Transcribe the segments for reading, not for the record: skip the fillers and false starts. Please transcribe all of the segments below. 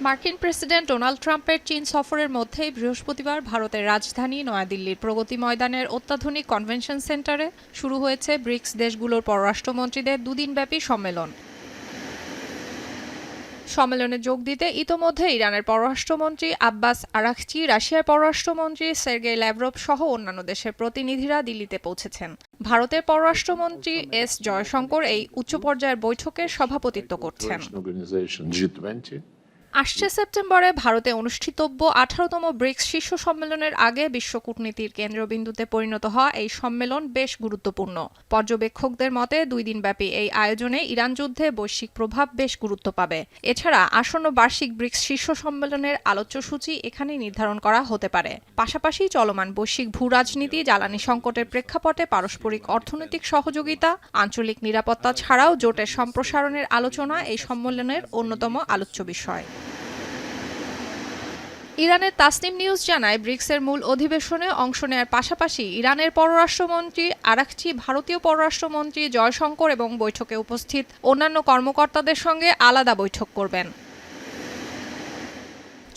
মার্কিন president Donald ট্রাম্পের চীন সফরের মধ্যেই বৃহস্পতিবার ভারতের রাজধানী নয়াদিল্লির প্রগতি ময়দানের অত্যাধুনিক কনভেনশন সেন্টারে শুরু হয়েছে ব্রিক্স দেশগুলোর পররাষ্ট্রমন্ত্রীদের দুদিনব্যাপী সম্মেলন। সম্মেলনে যোগ দিতে ইতোমধ্যে ইরানের পররাষ্ট্রমন্ত্রী আব্বাস আরাঘচি, রাশিয়ার পররাষ্ট্রমন্ত্রী সের্গেই ল্যাভরভ সহ অন্যান্য দেশের প্রতিনিধিরা দিল্লিতে পৌঁছেছেন। ভারতের পররাষ্ট্রমন্ত্রী এস জয়শঙ্কর এই উচ্চ পর্যায়ের বৈঠকে সভাপতিত্ব করছেন। আসছে সেপ্টেম্বরে ভারতে অনুষ্ঠিতব্য 18তম ব্রিক্স শীর্ষ সম্মেলনের আগে বিশ্ব কূটনীতির কেন্দ্রবিন্দুতে পরিণত হওয়া এই সম্মেলন বেশ গুরুত্বপূর্ণ। পর্যবেক্ষকদের মতে 2 দিনব্যাপী এই আয়োজনে ইরান যুদ্ধে বৈশ্বিক প্রভাব বেশ গুরুত্ব পাবে। এছাড়া আসন্ন বার্ষিক ব্রিক্স শীর্ষ সম্মেলনের আলোচ্যসূচি এখানেই নির্ধারণ করা হতে পারে। পাশাপাশি চলমান বৈশ্বিক ভূরাজনীতি, জ্বালানি সংকটের প্রেক্ষাপটে পারস্পরিক অর্থনৈতিক সহযোগিতা, আঞ্চলিক নিরাপত্তা ছাড়াও জোটের সম্প্রসারণের আলোচনা এই সম্মেলনের অন্যতম আলোচ্য বিষয়। ইরানের তাসনিম নিউজ জানায়, ব্রিক্সের মূল অধিবেশনে অংশ নেয়ার পাশাপাশি ইরানের পররাষ্ট্রমন্ত্রী আরাঘচি, ভারতীয় পররাষ্ট্রমন্ত্রী জয়শঙ্কর এবং বৈঠকে উপস্থিত অন্যান্য কর্মকর্তাদের সঙ্গে আলাদা বৈঠক করবেন।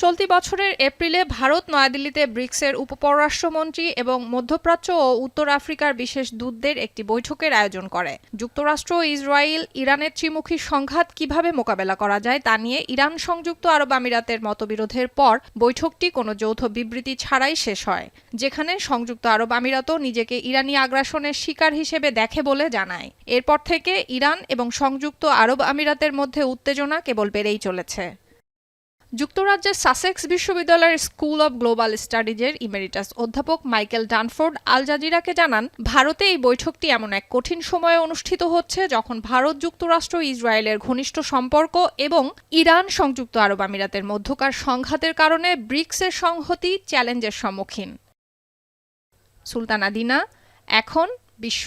চলতি বছরের এপ্রিলে ভারত নয়াদিল্লিতে ব্রিক্সের উপপররাষ্ট্রমন্ত্রী এবং মধ্যপ্রাচ্য ও উত্তর আফ্রিকার বিশেষ দূতদের একটি বৈঠকের আয়োজন করে। যুক্তরাষ্ট্র ও ইসরায়েল ইরানের ত্রিমুখী সংঘাত কিভাবে মোকাবেলা করা যায় তা নিয়ে ইরান সংযুক্ত আরব আমিরাতের মতবিরোধের পর বৈঠকটি কোনো যৌথ বিবৃতি ছাড়াই শেষ হয়, যেখানে সংযুক্ত আরব আমিরাতও নিজেকে ইরানি আগ্রাসনের শিকার হিসেবে দেখে বলে জানায়। এরপর থেকে ইরান এবং সংযুক্ত আরব আমিরাতের মধ্যে উত্তেজনা কেবল বেড়েই চলেছে। যুক্তরাজ্যের সাসেক্স বিশ্ববিদ্যালয়ের স্কুল অব গ্লোবাল স্টাডিজের ইমেরিটাস অধ্যাপক মাইকেল ডানফোর্ড আল জাজিরাকে জানান, ভারতে এই বৈঠকটি এমন এক কঠিন সময়ে অনুষ্ঠিত হচ্ছে যখন ভারত, যুক্তরাষ্ট্র, ইসরায়েলের ঘনিষ্ঠ সম্পর্ক এবং ইরান সংযুক্ত আরব আমিরাতের মধ্যকার সংঘাতের কারণে ব্রিক্সের সংহতি চ্যালেঞ্জের সম্মুখীন। সুলতানা দিনা, এখন বিশ্ব।